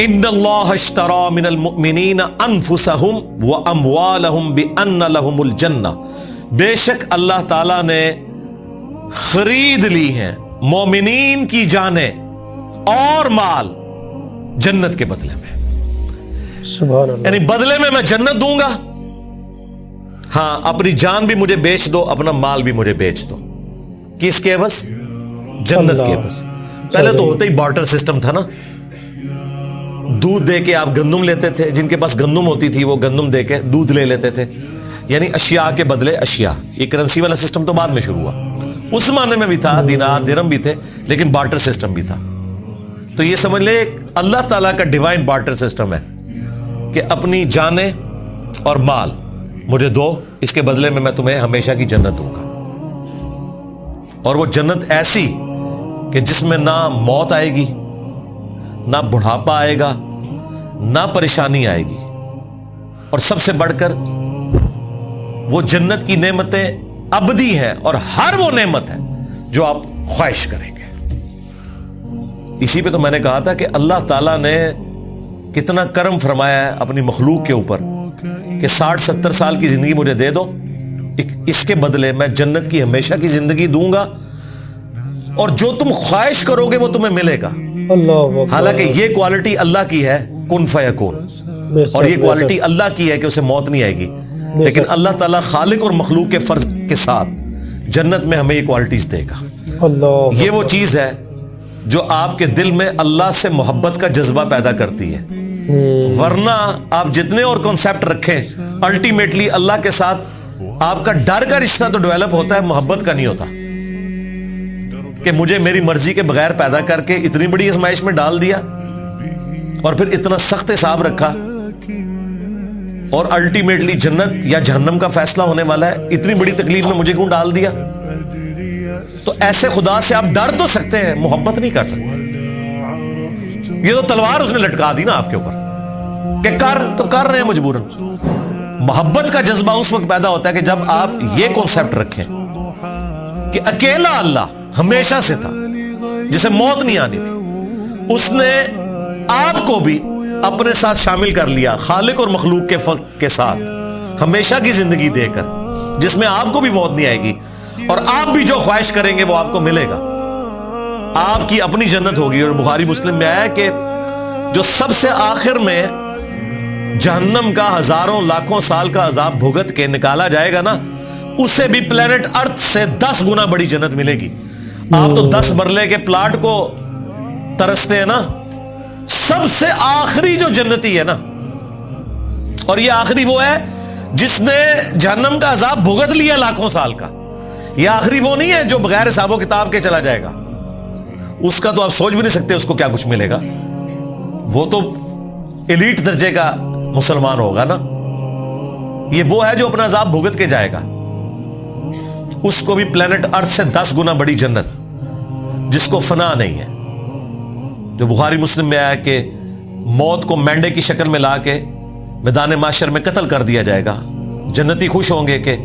ان اللہ اشتری من المؤمنین انفسہم واموالہم بان لہم الجنہ، بے شک اللہ تعالیٰ نے خرید لی ہیں مومنین کی جانیں اور مال جنت کے بدلے میں. سبحان اللہ. یعنی بدلے میں میں جنت دوں گا، ہاں اپنی جان بھی مجھے بیچ دو، اپنا مال بھی مجھے بیچ دو. کس کے عوض؟ جنت کے عوض. پہلے تو ہوتا ہی بارٹر سسٹم تھا نا، دودھ دے کے آپ گندم لیتے تھے، جن کے پاس گندم ہوتی تھی وہ گندم دے کے دودھ لے لیتے تھے، یعنی اشیاء کے بدلے اشیاء. یہ کرنسی والا سسٹم تو بعد میں شروع ہوا، اس زمانے میں بھی تھا، دینار درہم بھی تھے، لیکن بارٹر سسٹم بھی تھا. تو یہ سمجھ لے اللہ تعالیٰ کا ڈیوائن بارٹر سسٹم ہے کہ اپنی جانیں اور مال مجھے دو، اس کے بدلے میں تمہیں ہمیشہ کی جنت دوں گا. اور وہ جنت ایسی کہ جس میں نہ موت آئے گی، نہ بڑھاپا آئے گا، نہ پریشانی آئے گی، اور سب سے بڑھ کر وہ جنت کی نعمتیں ابدی ہیں، اور ہر وہ نعمت ہے جو آپ خواہش کریں گے. اسی پہ تو میں نے کہا تھا کہ اللہ تعالیٰ نے کتنا کرم فرمایا ہے اپنی مخلوق کے اوپر کہ 60-70 سال کی زندگی مجھے دے دو، اس کے بدلے میں جنت کی ہمیشہ کی زندگی دوں گا، اور جو تم خواہش کرو گے وہ تمہیں ملے گا. حالانکہ یہ کوالٹی اللہ کی ہے، کن فیکون، اور یہ کوالٹی اللہ کی ہے کہ اسے موت نہیں آئے گی. لیکن اللہ تعالیٰ خالق اور مخلوق کے فرض کے ساتھ جنت میں ہمیں یہ کوالٹیز دے گا. یہ وہ چیز ہے جو آپ کے دل میں اللہ سے محبت کا جذبہ پیدا کرتی ہے. ورنہ آپ جتنے اور کنسیپٹ رکھیں، الٹیمیٹلی اللہ کے ساتھ آپ کا ڈر کا رشتہ تو ڈیولپ ہوتا ہے، محبت کا نہیں ہوتا. کہ مجھے میری مرضی کے بغیر پیدا کر کے اتنی بڑی آزمائش میں ڈال دیا، اور پھر اتنا سخت حساب رکھا، اور الٹیمیٹلی جنت یا جہنم کا فیصلہ ہونے والا ہے، اتنی بڑی تکلیف میں مجھے کیوں ڈال دیا؟ تو ایسے خدا سے آپ ڈر تو سکتے ہیں، محبت نہیں کر سکتے. یہ تو تلوار اس نے لٹکا دی نا آپ کے اوپر کہ کر رہے ہیں مجبوراً. محبت کا جذبہ اس وقت پیدا ہوتا ہے کہ جب آپ یہ کانسیپٹ رکھیں کہ اکیلا اللہ ہمیشہ سے تھا، جسے موت نہیں آنی تھی، اس نے آپ کو بھی اپنے ساتھ شامل کر لیا، خالق اور مخلوق کے فرق کے ساتھ ہمیشہ کی زندگی دے کر، جس میں آپ کو بھی موت نہیں آئے گی، اور آپ بھی جو خواہش کریں گے وہ آپ کو ملے گا. آپ کی اپنی جنت ہوگی. اور بخاری مسلم میں آیا کہ جو سب سے آخر میں جہنم کا ہزاروں لاکھوں سال کا عذاب بھگت کے نکالا جائے گا نا، اسے بھی پلینٹ ارتھ سے 10 گنا بڑی جنت ملے گی. آپ تو 10 مرلے کے پلاٹ کو ترستے ہیں نا، سب سے آخری جو جنتی ہے نا، اور یہ آخری وہ ہے جس نے جہنم کا عذاب بھگت لیا لاکھوں سال کا. یہ آخری وہ نہیں ہے جو بغیر حساب و کتاب کے چلا جائے گا. اس کا تو آپ سوچ بھی نہیں سکتے اس کو کیا کچھ ملے گا. وہ تو ایلیٹ درجے کا مسلمان ہوگا نا. یہ وہ ہے جو اپنا عذاب بھگت کے جائے گا. اس کو بھی پلینٹ ارتھ سے 10 گنا بڑی جنت، جس کو فنا نہیں ہے. جو بخاری مسلم میں آیا کہ موت کو مینڈے کی شکل میں لا کے میدان محشر میں قتل کر دیا جائے گا. جنتی خوش ہوں گے کہ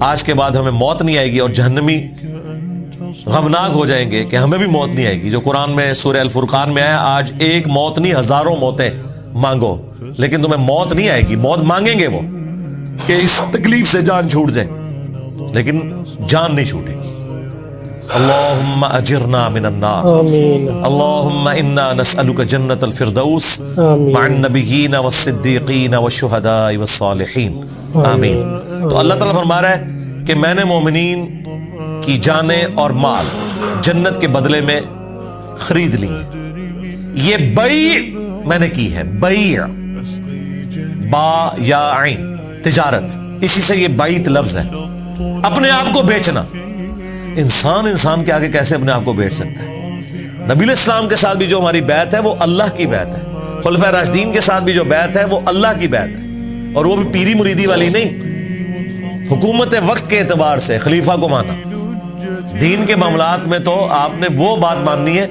آج کے بعد ہمیں موت نہیں آئے گی، اور جہنمی غمناک ہو جائیں گے کہ ہمیں بھی موت نہیں آئے گی. جو قرآن میں سورہ الفرقان میں آیا، آج ایک موت نہیں ہزاروں موتیں مانگو لیکن تمہیں موت نہیں آئے گی. موت مانگیں گے وہ کہ اس تکلیف سے جان چھوٹ جائے، لیکن جان نہیں چھوٹے گی. اللہم اجرنا من النار، اللہم انا نسألک جنت الفردوس مع النبیین والصدیقین والشہداء والصالحین، آمین. تو اللہ تعالیٰ فرما رہا ہے کہ میں نے مومنین کی جانیں اور مال جنت کے بدلے میں خرید لی. یہ بیع میں نے کی ہے، بیع، با یا عین، تجارت، اسی سے یہ بیعت لفظ ہے. اپنے آپ کو بیچنا. انسان کے آگے کیسے اپنے آپ کو بیچ سکتا ہے؟ نبی علیہ السلام کے ساتھ بھی جو ہماری بیعت ہے وہ اللہ کی بیعت ہے. خلفائے راشدین کے ساتھ بھی جو بیعت ہے وہ اللہ کی بیعت ہے، اور وہ بھی پیری مریدی والی نہیں. حکومت وقت کے اعتبار سے خلیفہ کو مانا. دین کے معاملات میں تو آپ نے وہ بات ماننی ہے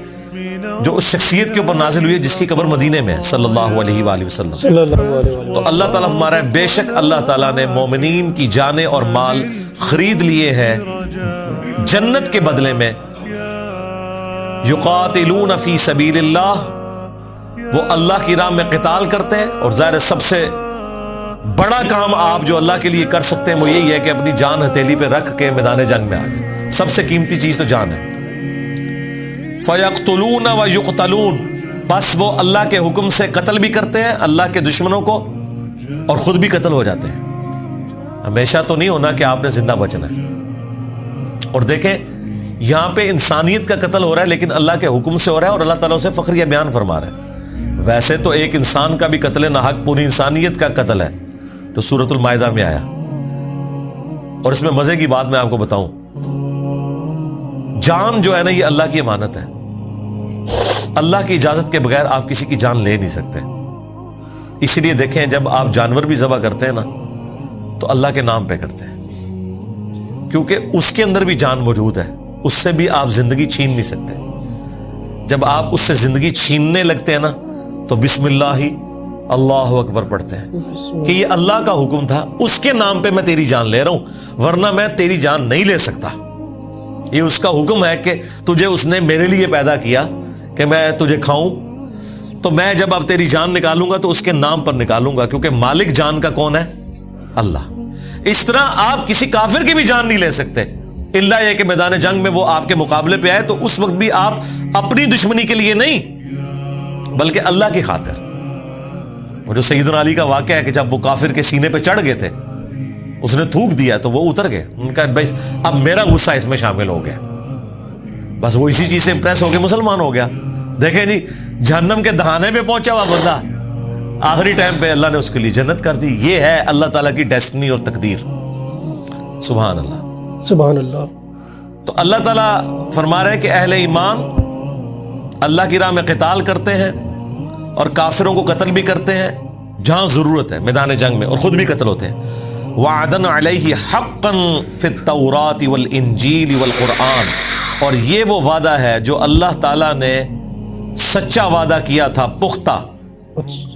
جو اس شخصیت کے اوپر نازل ہوئی ہے جس کی قبر مدینے میں ہے، صلی اللہ علیہ وآلہ وسلم. تو اللہ تعالیٰ فرما رہا ہے بے شک اللہ تعالیٰ نے مومنین کی جانیں اور مال خرید لیے ہیں جنت کے بدلے میں. یقاتلون فی سبیل اللہ، وہ اللہ کی راہ میں قتال کرتے ہیں، اور ظاہر سب سے بڑا کام آپ جو اللہ کے لیے کر سکتے ہیں وہ یہی ہے کہ اپنی جان ہتھیلی پہ رکھ کے میدان جنگ میں آ جائیں. سب سے قیمتی چیز تو جان ہے. فَيَقْتُلُونَ وَيُقْتَلُونَ، بس وہ اللہ کے حکم سے قتل بھی کرتے ہیں اللہ کے دشمنوں کو، اور خود بھی قتل ہو جاتے ہیں. ہمیشہ تو نہیں ہونا کہ آپ نے زندہ بچنا ہے. اور دیکھیں یہاں پہ انسانیت کا قتل ہو رہا ہے لیکن اللہ کے حکم سے ہو رہا ہے، اور اللہ تعالیٰ اسے فخریہ بیان فرما رہا ہے. ویسے تو ایک انسان کا بھی قتل ناحق پوری انسانیت کا قتل ہے جو سورۃ المائدہ میں آیا. اور اس میں مزے کی بات میں آپ کو بتاؤں، جان جو ہے نا یہ اللہ کی امانت ہے. اللہ کی اجازت کے بغیر آپ کسی کی جان لے نہیں سکتے. اس لیے دیکھیں جب آپ جانور بھی ذبح کرتے ہیں نا تو اللہ کے نام پہ کرتے ہیں، کیونکہ اس کے اندر بھی جان موجود ہے، اس سے بھی آپ زندگی چھین نہیں سکتے. جب آپ اس سے زندگی چھیننے لگتے ہیں نا تو بسم اللہ ہی اللہ اکبر پڑھتے ہیں کہ یہ اللہ کا حکم تھا، اس کے نام پہ میں تیری جان لے رہا ہوں، ورنہ میں تیری جان نہیں لے سکتا. یہ اس کا حکم ہے کہ تجھے اس نے میرے لیے پیدا کیا کہ میں تجھے کھاؤں، تو میں جب اب تیری جان نکالوں گا تو اس کے نام پر نکالوں گا، کیونکہ مالک جان کا کون ہے؟ اللہ. اس طرح آپ کسی کافر کی بھی جان نہیں لے سکتے، الا یہ کہ میدان جنگ میں وہ آپ کے مقابلے پہ آئے تو اس وقت بھی آپ اپنی دشمنی کے لیے نہیں بلکہ اللہ کی خاطر. وہ جو سیدنا علی کا واقعہ ہے کہ جب وہ کافر کے سینے پہ چڑھ گئے تھے، اس نے تھوک دیا تو وہ اتر گئے. ان کا بھائی اب میرا غصہ اس میں شامل ہو گیا، بس وہ اسی چیز سے امپریس ہو کے مسلمان ہو گیا. دیکھیں جی جہنم کے دہانے پہ پہنچا ہوا بندہ، آخری ٹائم پہ اللہ نے اس کے لیے جنت کر دی. یہ ہے اللہ تعالیٰ کی ڈیسٹنی اور تقدیر. سبحان اللہ سبحان اللہ. تو اللہ تعالیٰ فرما رہے کہ اہل ایمان اللہ کی راہ میں قتال کرتے ہیں اور کافروں کو قتل بھی کرتے ہیں جہاں ضرورت ہے میدان جنگ میں، اور خود بھی قتل ہوتے ہیں. وعدن علیہ حقا فی التوراۃ والانجیل والقرآن، اور یہ وہ وعدہ ہے جو اللہ تعالیٰ نے سچا وعدہ کیا تھا پختہ،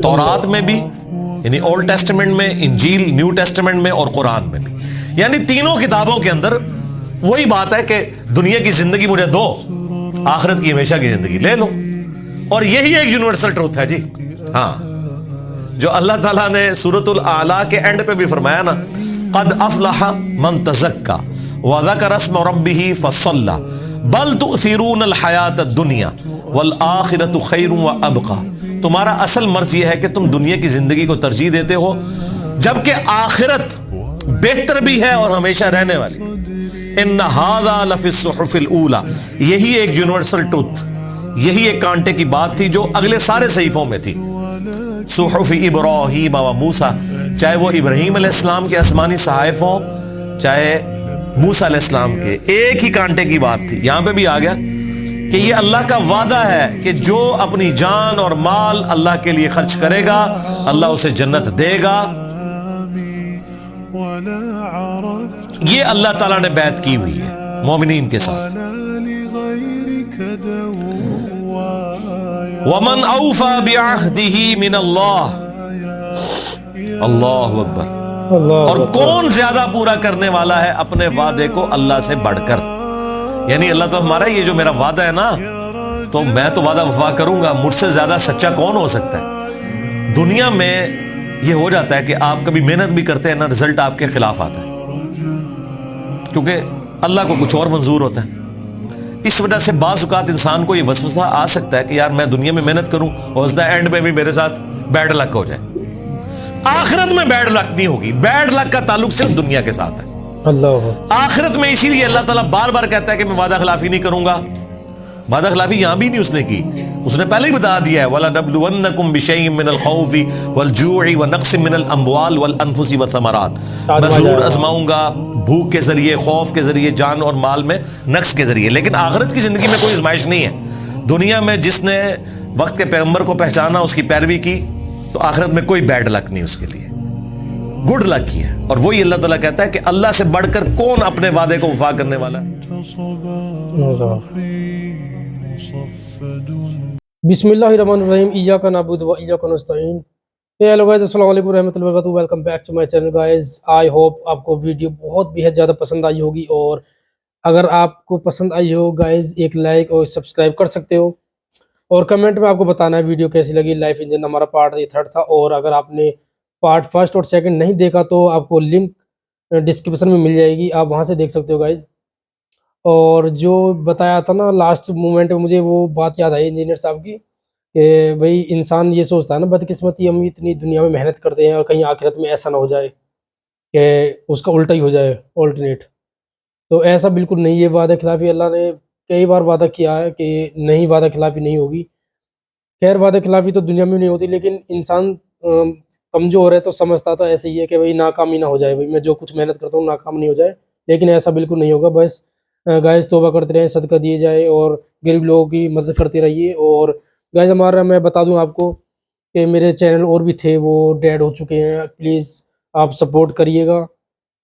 تورات میں بھی یعنی اولڈ ٹیسٹمنٹ میں، انجیل نیو ٹیسٹمنٹ میں، اور قرآن میں بھی. یعنی تینوں کتابوں کے اندر وہی بات ہے کہ دنیا کی زندگی مجھے دو، آخرت کی ہمیشہ کی زندگی لے لو. اور یہی ایک یونیورسل ٹروتھ ہے جی. ہاں جو اللہ تعالیٰ نے سورۃ الاعلیٰ کے اینڈ پہ بھی فرمایا نا، قد افلح من تزکا وذکر اسم ربہ فصلی بل تؤثرون الحیاۃ الدنیا والآخرۃ خیر وابقی. تمہارا اصل مرض یہ ہے کہ تم دنیا کی زندگی کو ترجیح دیتے ہو جبکہ آخرت بہتر بھی ہے اور ہمیشہ رہنے والی. ان ھذا لفی الصحف الاولی، یہی ایک یونیورسل ٹروتھ، یہی ایک کانٹے کی بات تھی جو اگلے سارے صحیفوں میں تھی. صحف ابراہیم و موسیٰ، چاہے وہ ابراہیم علیہ السلام کے آسمانی صحائف ہوں چاہے موسیٰ علیہ السلام کے، ایک ہی کانٹے کی بات تھی. یہاں پہ بھی آ گیا کہ یہ اللہ کا وعدہ ہے کہ جو اپنی جان اور مال اللہ کے لیے خرچ کرے گا اللہ اسے جنت دے گا. یہ اللہ تعالیٰ نے بیعت کی ہوئی ہے مومنین کے ساتھ. وَمَنْ أَوْفَى بِعَهْدِهِ مِنَ اللَّهِ، اللہ اکبر. اور کون زیادہ پورا کرنے والا ہے اپنے وعدے کو اللہ سے بڑھ کر. یعنی اللہ تعالیٰ ہمارا یہ جو میرا وعدہ ہے نا تو میں تو وعدہ وفا کروں گا، مجھ سے زیادہ سچا کون ہو سکتا ہے. دنیا میں یہ ہو جاتا ہے کہ آپ کبھی محنت بھی کرتے ہیں نا، رزلٹ آپ کے خلاف آتا ہے کیونکہ اللہ کو کچھ اور منظور ہوتا ہے. اس وجہ سے بعض اوقات انسان کو یہ وسوسہ آ سکتا ہے کہ یار میں دنیا میں محنت کروں اور اس دا اینڈ میں بھی میرے ساتھ بیڈ لک ہو جائے. آخرت میں بیڈ لک نہیں ہوگی، بیڈ لک کا تعلق صرف دنیا کے ساتھ ہے. اللہ آخرت میں اسی لیے اللہ تعالیٰ بار بار کہتا ہے کہ میں وعدہ خلافی نہیں کروں گا. وعدہ خلافی یہاں بھی نہیں اس نے کی، اس نے پہلے ہی بتا دیا ہے وَلَنَبْلُوَنَّكُمْ بِشَيْءٍ مِّنَ الْخَوْفِ وَالْجُوعِ وَنَقْصٍ مِّنَ الْأَمْوَالِ وَالْأَنفُسِ وَالثَّمَرَاتِ. میں ضرور آزماؤں گا بھوک کے ذریعے، خوف کے ذریعے، جان اور مال میں نقص کے ذریعے. لیکن آخرت کی زندگی میں کوئی آزمائش نہیں ہے. دنیا میں جس نے وقت کے پیغمبر کو پہچانا، اس کی پیروی کی، تو آخرت میں کوئی بیڈ لک نہیں اس کے لیے، گڈ لک ہی ہے. اور وہی اللہ تعالیٰ کہتا ہے کہ اللہ سے بڑھ کر کون اپنے وعدے کو وفا کرنے والا ہے. بسم اللہ الرحمن الرحیم. ایاک نعبد و ایاک نستعین. ہیلو گائز، السلام علیکم ورحمۃ اللہ وبرکاتہ. Welcome back to my channel guys. I hope آپ کو ویڈیو بہت بے حد زیادہ پسند آئی ہوگی، اور اگر آپ کو پسند آئی ہو گائز ایک لائک اور سبسکرائب کر سکتے ہو. اور کمنٹ میں آپ کو بتانا ہے ویڈیو کیسی لگی. لائف انجن ہمارا پارٹ 3 تھا, اور اگر آپ نے پارٹ 1 اور 2 نہیں دیکھا تو آپ کو لنک ڈسکرپشن میں مل جائے گی, آپ وہاں سے دیکھ سکتے ہو گائز. اور جو بتایا تھا نا لاسٹ مومنٹ میں, مجھے وہ بات یاد آئی انجینئر صاحب کی کہ بھائی انسان یہ سوچتا ہے نا بدقسمتی, ہم اتنی دنیا میں محنت کرتے ہیں اور کہیں آخرت میں ایسا نہ ہو جائے کہ اس کا الٹا ہی ہو جائے آلٹرنیٹ. تو ایسا بالکل نہیں ہے. وعدہ خلافی اللہ نے کئی بار وعدہ کیا ہے کہ نہیں, وعدہ خلافی نہیں ہوگی. خیر وعدہ خلافی تو دنیا میں نہیں ہوتی, لیکن انسان کمزور ہے تو سمجھتا تو ایسے ہی ہے کہ بھائی ناکامی نہ ہو جائے, بھائی میں جو کچھ محنت کرتا ہوں ناکام نہیں ہو جائے. لیکن ایسا بالکل نہیں ہوگا. بس گائز توبہ کرتے رہیں, صدقہ دیے جائے اور غریب لوگوں کی مدد کرتے رہیے. اور گائز ہمارا, میں بتا دوں آپ کو کہ میرے چینل اور بھی تھے وہ ڈیڈ ہو چکے ہیں, پلیز آپ سپورٹ کریے گا.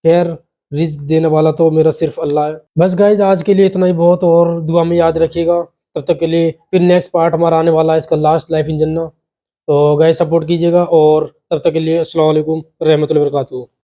خیر رزق دینے والا تو میرا صرف اللہ ہے. بس گائز آج کے لیے اتنا ہی بہت, اور دعا میں یاد رکھیے گا. تب تک کے لیے پھر نیکسٹ پارٹ ہمارا آنے والا ہے اس کا لاسٹ لائف انجن نا. تو گائز سپورٹ کیجیے گا, اور تب تک کے لیے السلام علیکم رحمۃ اللہ وبرکاتہ.